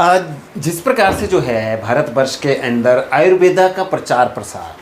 आज जिस प्रकार से जो है भारतवर्ष के अंदर आयुर्वेदा का प्रचार प्रसार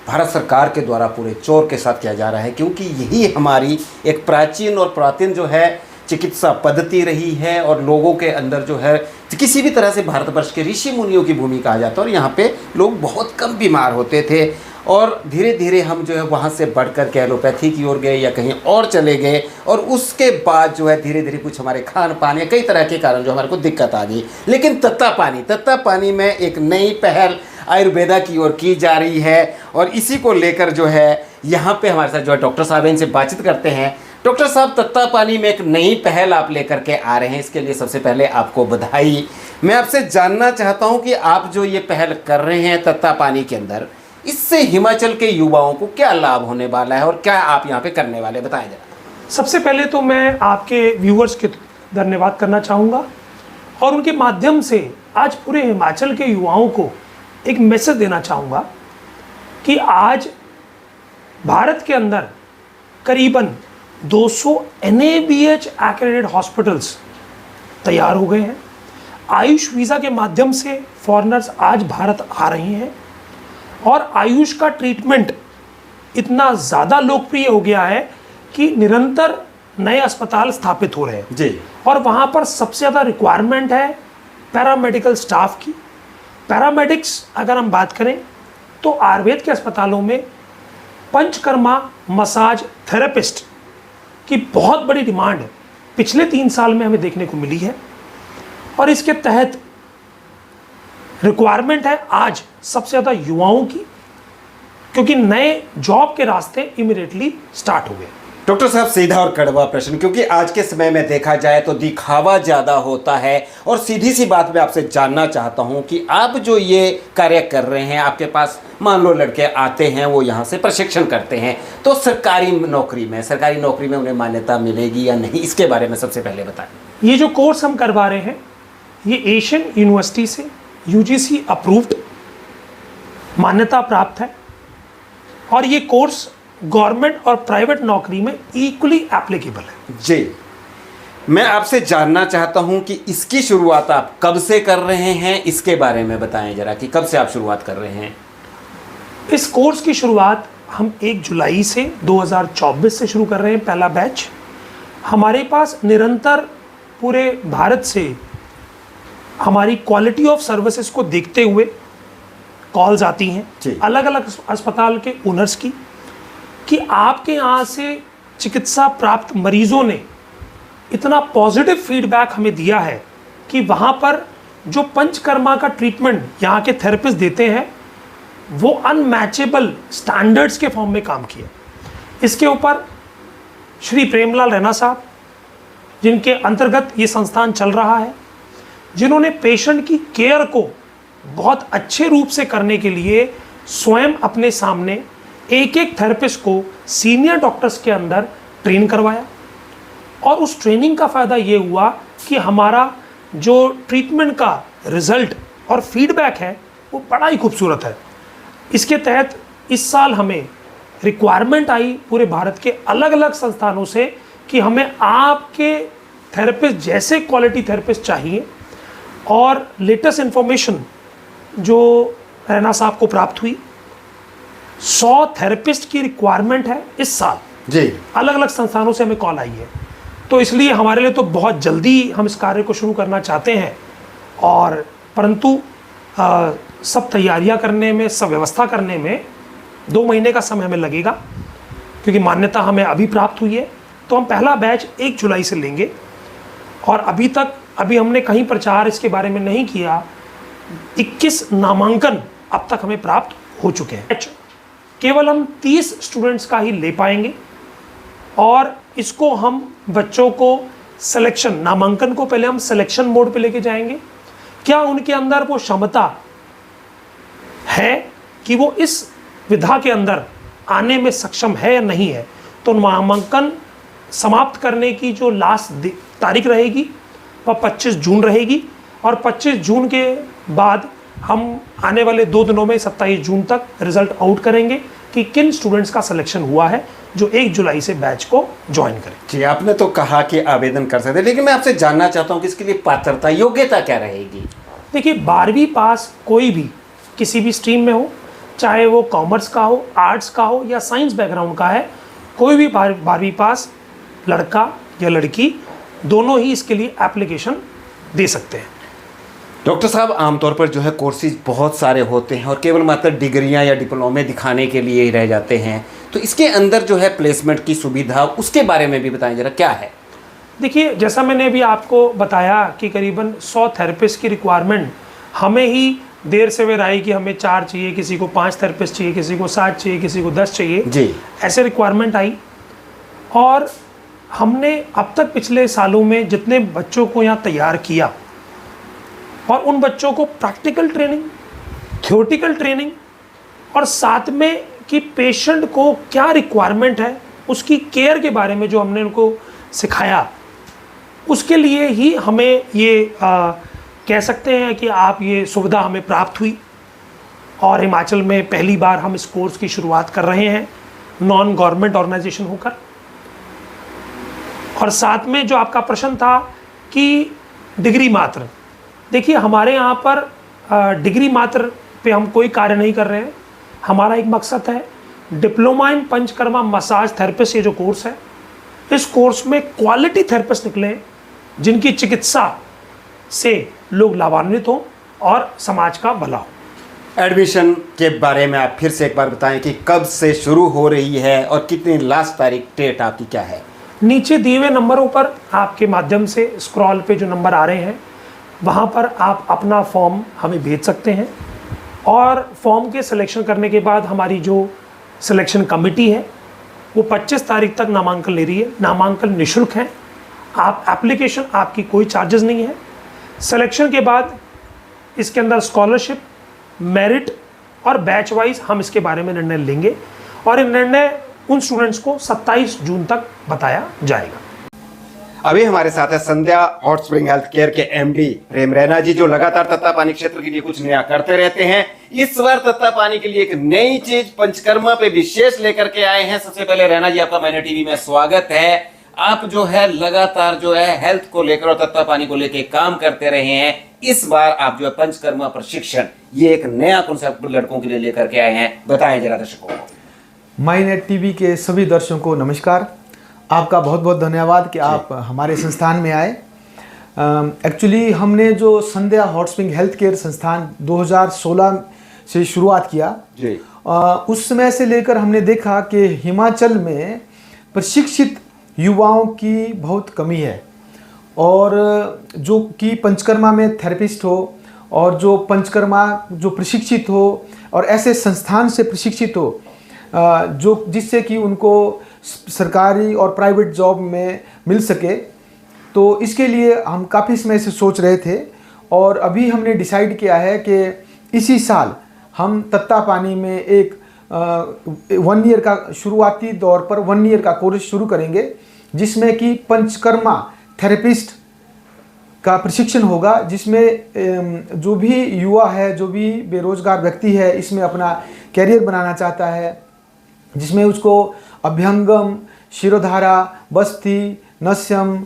भारत सरकार के द्वारा पूरे जोर के साथ किया जा रहा है, क्योंकि यही हमारी एक प्राचीन और पुरातन जो है चिकित्सा पद्धति रही है और लोगों के अंदर जो है किसी भी तरह से भारतवर्ष के ऋषि मुनियों की भूमि कहा जाता है और यहाँ पे लोग बहुत कम बीमार होते थे। और धीरे धीरे हम जो है वहाँ से बढ़कर के एलोपैथी की ओर गए या कहीं और चले गए, और उसके बाद जो है धीरे धीरे कुछ हमारे खान पान या कई तरह के कारण जो हमारे को दिक्कत आ गई। लेकिन तत्ता पानी में एक नई पहल आयुर्वेदा की ओर की जा रही है, और इसी को लेकर जो है यहाँ पे हमारे साथ जो है डॉक्टर साहब इनसे बातचीत करते हैं। डॉक्टर साहब, तत्ता पानी में एक नई पहल आप लेकर के आ रहे हैं, इसके लिए सबसे पहले आपको बधाई। मैं आपसे जानना चाहता हूँ कि आप जो ये पहल कर रहे हैं तत्ता पानी के अंदर, इससे हिमाचल के युवाओं को क्या लाभ होने वाला है और क्या आप यहाँ पे करने वाले, बताएं जरा। सबसे पहले तो मैं आपके व्यूअर्स के धन्यवाद करना चाहूँगा और उनके माध्यम से आज पूरे हिमाचल के युवाओं को एक मैसेज देना चाहूँगा कि आज भारत के अंदर करीबन 200 NABH एक्रेडिटेड हॉस्पिटल्स तैयार हो गए हैं। आयुष वीज़ा के माध्यम से फॉरेनर्स आज भारत आ रहे हैं और आयुष का ट्रीटमेंट इतना ज़्यादा लोकप्रिय हो गया है कि निरंतर नए अस्पताल स्थापित हो रहे हैं जी। और वहाँ पर सबसे ज़्यादा रिक्वायरमेंट है पैरामेडिकल स्टाफ की। पैरामेडिक्स अगर हम बात करें तो आयुर्वेद के अस्पतालों में पंचकर्मा मसाज थेरेपिस्ट की बहुत बड़ी डिमांड पिछले 3 साल में हमें देखने को मिली है, और इसके तहत रिक्वायरमेंट है आज सबसे ज़्यादा युवाओं की, क्योंकि नए जॉब के रास्ते इमीडिएटली स्टार्ट हो गए। डॉक्टर साहब, सीधा और कड़वा प्रश्न, क्योंकि आज के समय में देखा जाए तो दिखावा ज़्यादा होता है, और सीधी सी बात मैं आपसे जानना चाहता हूं कि आप जो ये कार्य कर रहे हैं, आपके पास मान लो लड़के आते हैं, वो यहाँ से प्रशिक्षण करते हैं, तो सरकारी नौकरी में उन्हें मान्यता मिलेगी या नहीं, इसके बारे में सबसे पहले बताएं। ये जो कोर्स हम करवा रहे हैं ये एशियन यूनिवर्सिटी से UGC अप्रूव्ड मान्यता प्राप्त है, और ये कोर्स गवर्नमेंट और प्राइवेट नौकरी में इक्वली एप्लीकेबल है। जी, मैं आपसे जानना चाहता हूं कि इसकी शुरुआत आप कब से कर रहे हैं, इसके बारे में बताएं जरा कि कब से आप शुरुआत कर रहे हैं। इस कोर्स की शुरुआत हम 1 जुलाई से 2024 से शुरू कर रहे हैं, पहला बैच। हमारे पास निरंतर पूरे भारत से हमारी क्वालिटी ऑफ सर्विसेज को देखते हुए कॉल्स आती हैं अलग अलग अस्पताल के ओनर्स की, कि आपके यहाँ से चिकित्सा प्राप्त मरीजों ने इतना पॉजिटिव फीडबैक हमें दिया है कि वहाँ पर जो पंचकर्मा का ट्रीटमेंट यहाँ के थेरेपिस्ट देते हैं वो अनमैचेबल स्टैंडर्ड्स के फॉर्म में काम किया। इसके ऊपर श्री प्रेमलाल रैना साहब, जिनके अंतर्गत ये संस्थान चल रहा है, जिन्होंने पेशेंट की केयर को बहुत अच्छे रूप से करने के लिए स्वयं अपने सामने एक थेरेपिस्ट को सीनियर डॉक्टर्स के अंदर ट्रेन करवाया, और उस ट्रेनिंग का फ़ायदा ये हुआ कि हमारा जो ट्रीटमेंट का रिज़ल्ट और फीडबैक है वो बड़ा ही खूबसूरत है। इसके तहत इस साल हमें रिक्वायरमेंट आई पूरे भारत के अलग अलग संस्थानों से कि हमें आपके थेरेपिस्ट जैसे क्वालिटी थेरेपिस्ट चाहिए, और लेटेस्ट इन्फॉर्मेशन जो रैना साहब को प्राप्त हुई, 100 थेरेपिस्ट की रिक्वायरमेंट है इस साल जी। अलग अलग संस्थानों से हमें कॉल आई है, तो इसलिए हमारे लिए तो बहुत जल्दी हम इस कार्य को शुरू करना चाहते हैं, और परंतु सब तैयारियां करने में, सब व्यवस्था करने में 2 महीने का समय हमें लगेगा, क्योंकि मान्यता हमें अभी प्राप्त हुई है। तो हम पहला बैच 1 जुलाई से लेंगे, और अभी हमने कहीं प्रचार इसके बारे में नहीं किया। 21 नामांकन अब तक हमें प्राप्त हो चुके हैं। केवल हम 30 स्टूडेंट्स का ही ले पाएंगे, और इसको हम बच्चों को सिलेक्शन, नामांकन को पहले हम सिलेक्शन मोड पे लेके जाएंगे, क्या उनके अंदर वो क्षमता है कि वो इस विधा के अंदर आने में सक्षम है या नहीं है। तो नामांकन समाप्त करने की जो लास्ट तारीख रहेगी वह 25 जून रहेगी, और 25 जून के बाद हम आने वाले 2 दिनों में 27 जून तक रिजल्ट आउट करेंगे कि किन स्टूडेंट्स का सिलेक्शन हुआ है जो 1 जुलाई से बैच को ज्वाइन करें। जी, आपने तो कहा कि आवेदन कर सकते हैं, लेकिन मैं आपसे जानना चाहता हूं कि इसके लिए पात्रता, योग्यता क्या रहेगी। देखिए 12वीं पास कोई भी किसी भी स्ट्रीम में हो, चाहे वो कॉमर्स का हो, आर्ट्स का हो या साइंस बैकग्राउंड का है, कोई भी 12वीं पास लड़का या लड़की दोनों ही इसके लिए एप्लीकेशन दे सकते हैं। डॉक्टर साहब, आमतौर पर जो है कोर्सेज बहुत सारे होते हैं और केवल मात्र डिग्रियां या डिप्लोमे दिखाने के लिए ही रह जाते हैं, तो इसके अंदर जो है प्लेसमेंट की सुविधा, उसके बारे में भी बताएं जरा, क्या है? देखिए जैसा मैंने अभी आपको बताया कि करीबन 100 थेरेपिस्ट की रिक्वायरमेंट हमें ही देर से बेर आई कि हमें 4 चाहिए, किसी को 5 थेरेपिस्ट चाहिए, किसी को 7 चाहिए, किसी को 10 चाहिए जी। ऐसे रिक्वायरमेंट आई। और हमने अब तक पिछले सालों में जितने बच्चों को यहाँ तैयार किया और उन बच्चों को प्रैक्टिकल ट्रेनिंग, थ्योरेटिकल ट्रेनिंग और साथ में कि पेशेंट को क्या रिक्वायरमेंट है उसकी केयर के बारे में जो हमने उनको सिखाया, उसके लिए ही हमें ये कह सकते हैं कि आप ये सुविधा हमें प्राप्त हुई। और हिमाचल में पहली बार हम इस कोर्स की शुरुआत कर रहे हैं नॉन गवर्नमेंट ऑर्गेनाइजेशन होकर। और साथ में जो आपका प्रश्न था कि डिग्री मात्र, देखिए हमारे यहाँ पर डिग्री मात्र पे हम कोई कार्य नहीं कर रहे हैं। हमारा एक मकसद है diploma in panchakarma massage therapist, ये जो कोर्स है, इस कोर्स में क्वालिटी थेरेपिस्ट निकले जिनकी चिकित्सा से लोग लाभान्वित हों और समाज का भला हो। एडमिशन के बारे में आप फिर से एक बार बताएं कि कब से शुरू हो रही है और कितनी लास्ट तारीख, डेट आपकी क्या है? नीचे दिए हुए नंबरों पर आपके माध्यम से स्क्रॉल पे जो नंबर आ रहे हैं वहाँ पर आप अपना फॉर्म हमें भेज सकते हैं। और फॉर्म के सिलेक्शन करने के बाद हमारी जो सिलेक्शन कमेटी है वो 25 तारीख तक नामांकन ले रही है। नामांकन निःशुल्क है, आप एप्लीकेशन, आपकी कोई चार्जेस नहीं है। सिलेक्शन के बाद इसके अंदर स्कॉलरशिप, मेरिट और बैच वाइज हम इसके बारे में निर्णय लेंगे और ये निर्णय उन स्टूडेंट्स को 27 जून तक बताया जाएगा। अभी हमारे साथ है संध्या हॉट स्प्रिंग हेल्थ केयर के एमडी प्रेम रैना जी, जो लगातार तत्तापानी क्षेत्र के लिए कुछ नया करते रहते हैं। इस बार तत्तापानी के लिए एक नई चीज पंचकर्मा पे विशेष लेकर के आए हैं। सबसे पहले रैना जी, आपका मैंने टीवी में स्वागत है। आप जो है लगातार जो है हेल्थ को लेकर और तत्तापानी को लेकर काम करते रहे हैं। इस बार आप जो है पंचकर्मा प्रशिक्षण, ये एक नया कॉन्सेप्ट लड़कों के लिए लेकर के आए हैं, बताएं जरा दर्शकों को। माई नेट टीवी के सभी दर्शकों को नमस्कार। आपका बहुत बहुत धन्यवाद कि आप हमारे संस्थान में आए। एक्चुअली हमने जो संध्या हॉट स्प्रिंग हेल्थ केयर संस्थान 2016 से शुरुआत किया जी। उस समय से लेकर हमने देखा कि हिमाचल में प्रशिक्षित युवाओं की बहुत कमी है और जो कि पंचकर्मा में थेरेपिस्ट हो और जो पंचकर्मा जो प्रशिक्षित हो और ऐसे संस्थान से प्रशिक्षित हो जो जिससे कि उनको सरकारी और प्राइवेट जॉब में मिल सके। तो इसके लिए हम काफ़ी समय से सोच रहे थे और अभी हमने डिसाइड किया है कि इसी साल हम तत्तापानी में एक 1 ईयर का शुरुआती दौर पर 1 ईयर का कोर्स शुरू करेंगे, जिसमें कि पंचकर्मा थेरेपिस्ट का प्रशिक्षण होगा, जिसमें जो भी युवा है, जो भी बेरोजगार व्यक्ति है, इसमें अपना कैरियर बनाना चाहता है, जिसमें उसको अभ्यंगम, शिरोधारा, बस्ती, नस्यम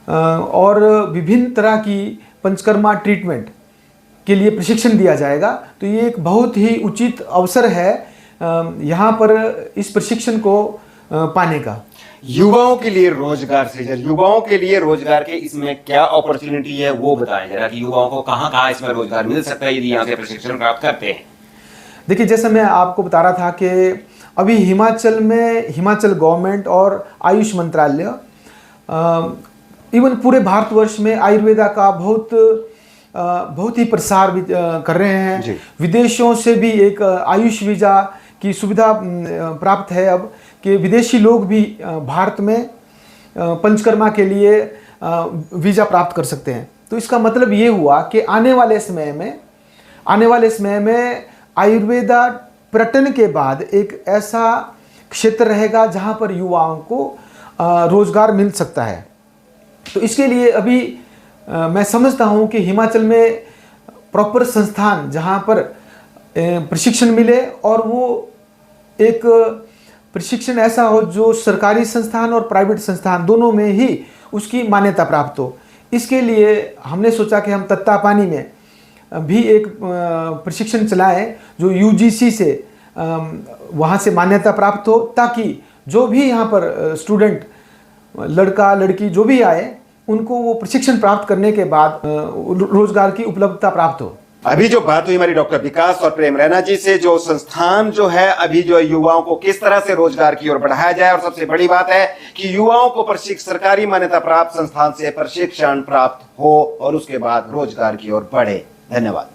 और विभिन्न तरह की पंचकर्मा ट्रीटमेंट के लिए प्रशिक्षण दिया जाएगा। तो ये एक बहुत ही उचित अवसर है यहाँ पर इस प्रशिक्षण को पाने का। युवाओं के लिए रोजगार सृजन, युवाओं के लिए रोजगार के इसमें क्या अपॉर्चुनिटी है वो बताएं जरा कि युवाओं को कहाँ कहाँ इसमें रोजगार मिल सकता है यदि यहाँ से प्रशिक्षण प्राप्त करते हैं। देखिए, जैसे मैं आपको बता रहा था कि अभी हिमाचल में हिमाचल गवर्नमेंट और आयुष मंत्रालय इवन पूरे भारतवर्ष में आयुर्वेदा का बहुत ही प्रसार भी कर रहे हैं। विदेशों से भी एक आयुष वीज़ा की सुविधा प्राप्त है अब कि विदेशी लोग भी भारत में पंचकर्मा के लिए वीज़ा प्राप्त कर सकते हैं। तो इसका मतलब ये हुआ कि आने वाले समय में आयुर्वेदा पर्यटन के बाद एक ऐसा क्षेत्र रहेगा जहाँ पर युवाओं को रोजगार मिल सकता है। तो इसके लिए अभी मैं समझता हूँ कि हिमाचल में प्रॉपर संस्थान जहाँ पर प्रशिक्षण मिले और वो एक प्रशिक्षण ऐसा हो जो सरकारी संस्थान और प्राइवेट संस्थान दोनों में ही उसकी मान्यता प्राप्त हो। इसके लिए हमने सोचा कि हम तत्तापानी में भी एक प्रशिक्षण चलाएं जो यूजीसी से वहाँ से मान्यता प्राप्त हो, ताकि जो भी यहाँ पर स्टूडेंट लड़का लड़की जो भी आए उनको वो प्रशिक्षण प्राप्त करने के बाद रोजगार की उपलब्धता प्राप्त हो। अभी जो बात हुई हमारी डॉक्टर विकास और प्रेम रैना जी से, जो संस्थान जो है अभी जो युवाओं को किस तरह से रोजगार की ओर बढ़ाया जाए, और सबसे बड़ी बात है कि युवाओं को सरकारी मान्यता प्राप्त संस्थान से प्रशिक्षण प्राप्त हो और उसके बाद रोजगार की ओर बढ़े। धन्यवाद।